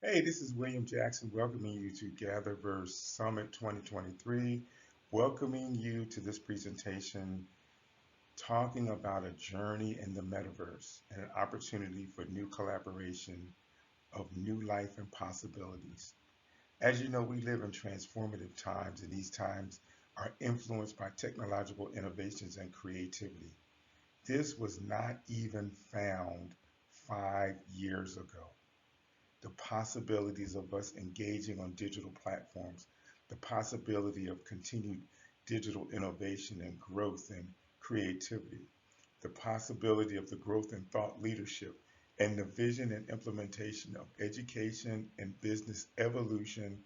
Hey, this is William Jackson welcoming you to GatherVerse Summit 2023, welcoming you to this presentation talking about a journey in the metaverse and an opportunity for new collaboration of new life and possibilities. As you know, we live in transformative times, and these times are influenced by technological innovations and creativity. This was not even found 5 years ago. The possibilities of us engaging on digital platforms, the possibility of continued digital innovation and growth and creativity, the possibility of the growth in thought leadership, and the vision and implementation of education and business evolution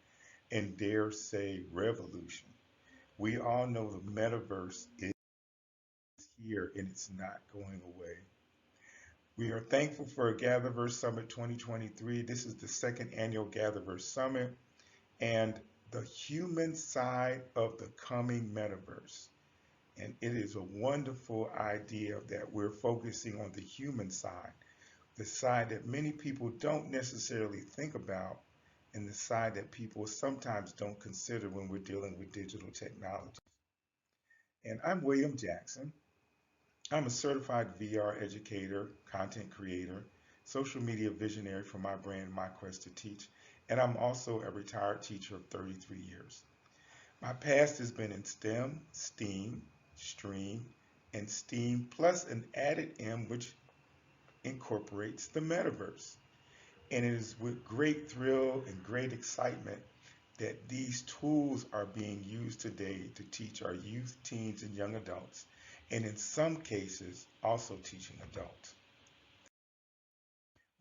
and dare say revolution. We all know the metaverse is here and it's not going away. We are thankful for GatherVerse Summit 2023. This is the second annual GatherVerse Summit and the human side of the coming metaverse. And it is a wonderful idea that we're focusing on the human side, the side that many people don't necessarily think about, and the side that people sometimes don't consider when we're dealing with digital technology. And I'm William Jackson. I'm a certified VR educator, content creator, social media visionary for my brand, My Quest to Teach, and I'm also a retired teacher of 33 years. My past has been in STEM, STEAM, STREAM, and STEAM, plus an added M, which incorporates the metaverse. And it is with great thrill and great excitement that these tools are being used today to teach our youth, teens, and young adults, and in some cases, also teaching adults.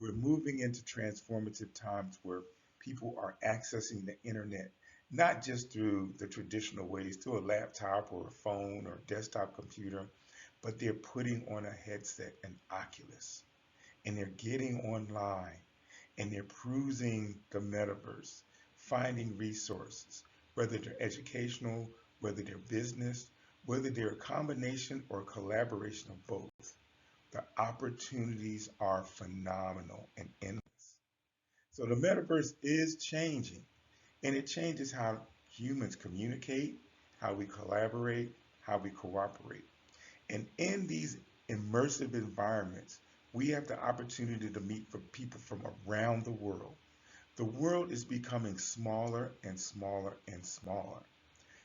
We're moving into transformative times where people are accessing the internet, not just through the traditional ways, through a laptop or a phone or desktop computer, but they're putting on a headset, an Oculus, and they're getting online and they're perusing the metaverse, finding resources, whether they're educational, whether they're business, whether they're a combination or a collaboration of both. The opportunities are phenomenal and endless. So the metaverse is changing, and it changes how humans communicate, how we collaborate, how we cooperate. And in these immersive environments, we have the opportunity to meet for people from around the world. The world is becoming smaller and smaller and smaller.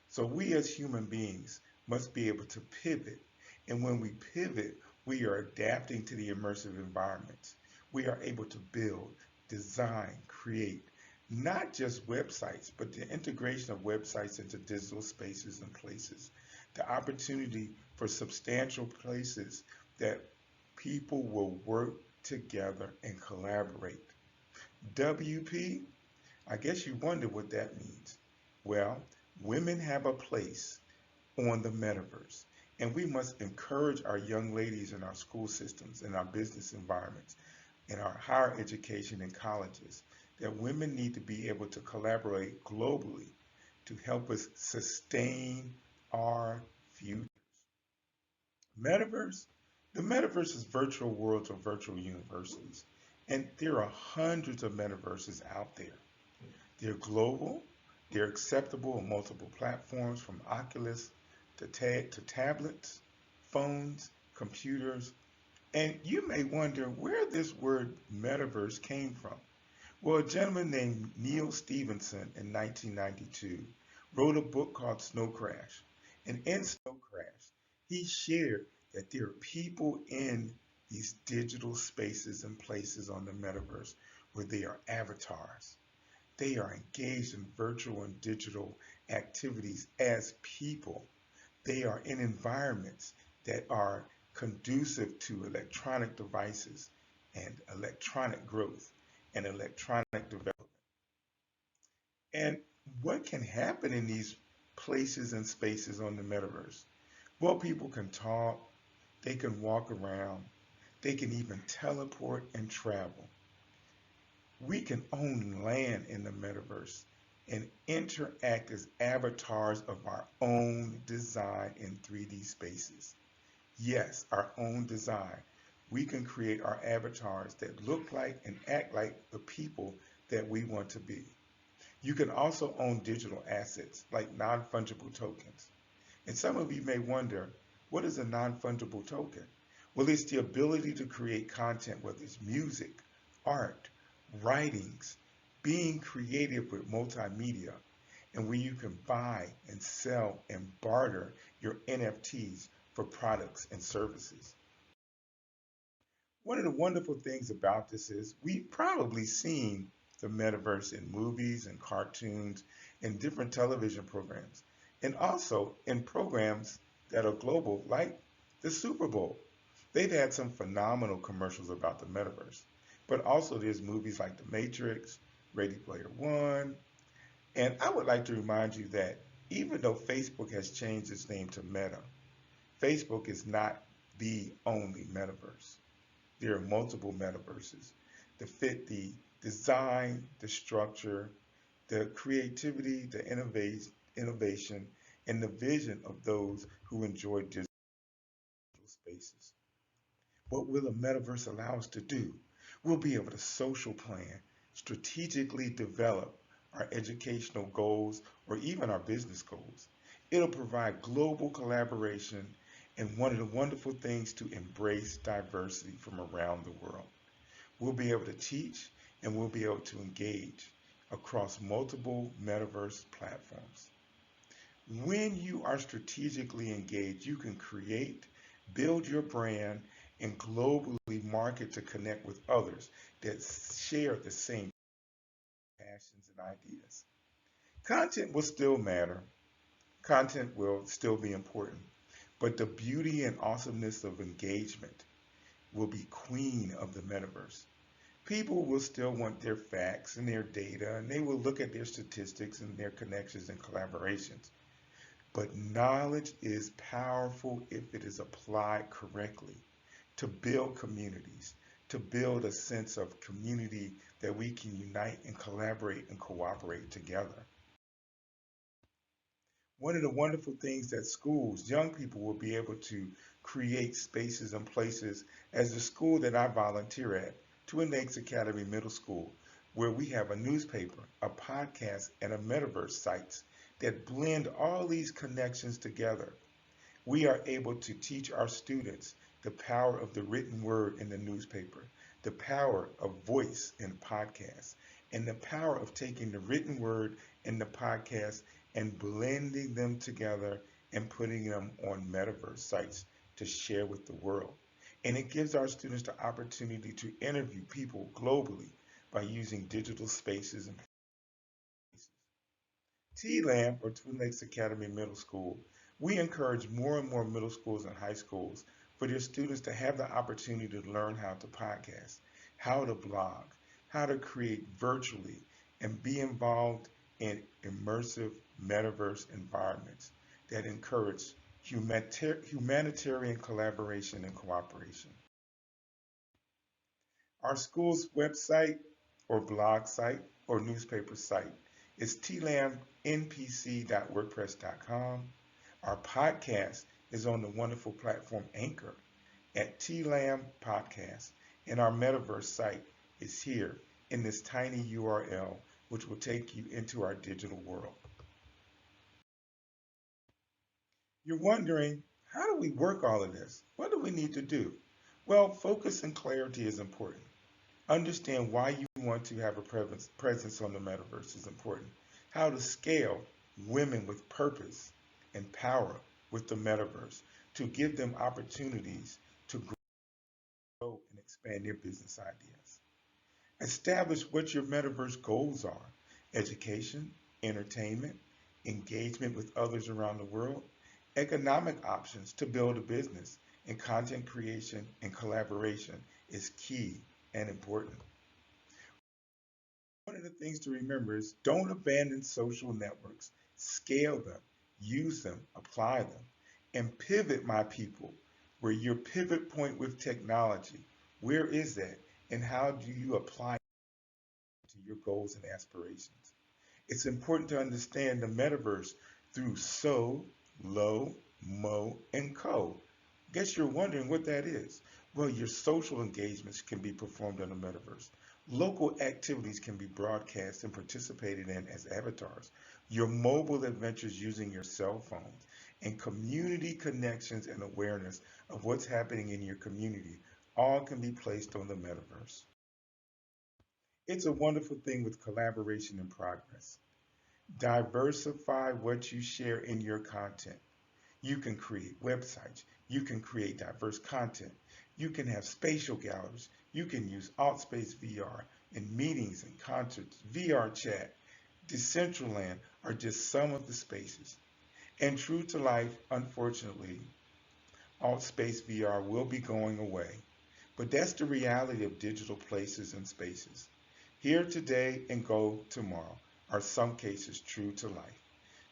So we as human beings must be able to pivot. And when we pivot, we are adapting to the immersive environments. We are able to build, design, create, not just websites, but the integration of websites into digital spaces and places. The opportunity for substantial places that people will work together and collaborate. WP, I guess you wonder what that means. Well, women have a place on the metaverse, and we must encourage our young ladies in our school systems, in our business environments, in our higher education and colleges, that women need to be able to collaborate globally to help us sustain our future. Metaverse? The metaverse is virtual worlds or virtual universities, and there are hundreds of metaverses out there. They're global, they're acceptable on multiple platforms from Oculus to tablets, phones, computers, and you may wonder where this word metaverse came from. Well, a gentleman named Neil Stephenson in 1992 wrote a book called Snow Crash. And in Snow Crash, he shared that there are people in these digital spaces and places on the metaverse where they are avatars. They are engaged in virtual and digital activities as people. They are in environments that are conducive to electronic devices and electronic growth and electronic development. And what can happen in these places and spaces on the metaverse? Well, people can talk, they can walk around, they can even teleport and travel. We can own land in the metaverse and interact as avatars of our own design in 3D spaces. Yes, our own design. We can create our avatars that look like and act like the people that we want to be. You can also own digital assets like non-fungible tokens. And some of you may wonder, what is a non-fungible token? Well, it's the ability to create content, whether it's music, art, writings, being creative with multimedia, and where you can buy and sell and barter your NFTs for products and services. One of the wonderful things about this is we've probably seen the metaverse in movies and cartoons and different television programs, and also in programs that are global, like the Super Bowl. They've had some phenomenal commercials about the metaverse, but also there's movies like The Matrix, Ready Player One, and I would like to remind you that even though Facebook has changed its name to Meta, Facebook is not the only metaverse. There are multiple metaverses that fit the design, the structure, the creativity, the innovation, and the vision of those who enjoy digital spaces. What will a metaverse allow us to do? We'll be able to social plan, strategically develop our educational goals or even our business goals. It'll provide global collaboration and one of the wonderful things to embrace diversity from around the world. We'll be able to teach and we'll be able to engage across multiple metaverse platforms. When you are strategically engaged, you can create, build your brand, and globally market to connect with others that share the same passions and ideas. Content will still matter. Content will still be important. But the beauty and awesomeness of engagement will be queen of the metaverse. People will still want their facts and their data, and they will look at their statistics and their connections and collaborations. But knowledge is powerful if it is applied correctly to build communities, to build a sense of community that we can unite and collaborate and cooperate together. One of the wonderful things that schools, young people will be able to create spaces and places as the school that I volunteer at, Twin Lakes Academy Middle School, where we have a newspaper, a podcast, and a metaverse sites that blend all these connections together. We are able to teach our students the power of the written word in the newspaper, the power of voice in podcasts, and the power of taking the written word in the podcast and blending them together and putting them on metaverse sites to share with the world. And it gives our students the opportunity to interview people globally by using digital spaces and places. TLAM, or Twin Lakes Academy Middle School, we encourage more and more middle schools and high schools for their students to have the opportunity to learn how to podcast, how to blog, how to create virtually, and be involved in immersive metaverse environments that encourage humanitarian collaboration and cooperation. Our school's website or blog site or newspaper site is tlamnpc.wordpress.com. Our podcast is on the wonderful platform Anchor at TLAM Podcast, and our metaverse site is here in this tiny URL, which will take you into our digital world. You're wondering, how do we work all of this? What do we need to do? Well, focus and clarity is important. Understand why you want to have a presence on the metaverse is important. How to scale women with purpose and power with the metaverse to give them opportunities to grow and expand their business ideas. Establish what your metaverse goals are: education, entertainment, engagement with others around the world, economic options to build a business, and content creation and collaboration is key and important. One of the things to remember is don't abandon social networks. Scale them, use them, apply them, and pivot, my people, where your pivot point with technology, where is that? And how do you apply it to your goals and aspirations? It's important to understand the metaverse through so, lo, mo, and co. Guess you're wondering what that is. Well, your social engagements can be performed in the metaverse. Local activities can be broadcast and participated in as avatars. Your mobile adventures using your cell phones and community connections and awareness of what's happening in your community all can be placed on the metaverse. It's a wonderful thing with collaboration and progress. Diversify what you share in your content. You can create websites. You can create diverse content. You can have spatial galleries. You can use AltSpace VR in meetings and concerts. VR chat, Decentraland are just some of the spaces. And true to life, unfortunately, AltSpace VR will be going away. But that's the reality of digital places and spaces. Here today and go tomorrow are some cases true to life.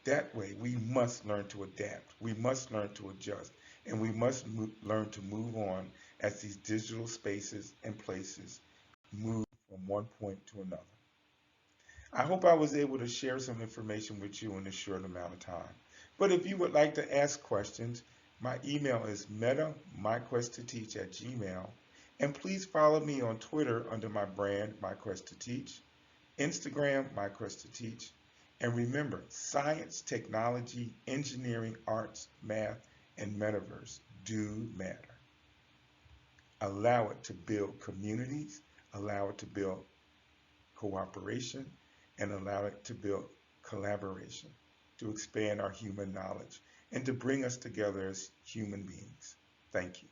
That way, we must learn to adapt, we must learn to adjust, and we must learn to move on as these digital spaces and places move from one point to another. I hope I was able to share some information with you in a short amount of time. But if you would like to ask questions, my email is metamyquesttoteach@gmail. And please follow me on Twitter under my brand, MyQuestToTeach, Instagram, MyQuestToTeach. And remember, science, technology, engineering, arts, math, and metaverse do matter. Allow it to build communities, allow it to build cooperation, and allow it to build collaboration to expand our human knowledge and to bring us together as human beings. Thank you.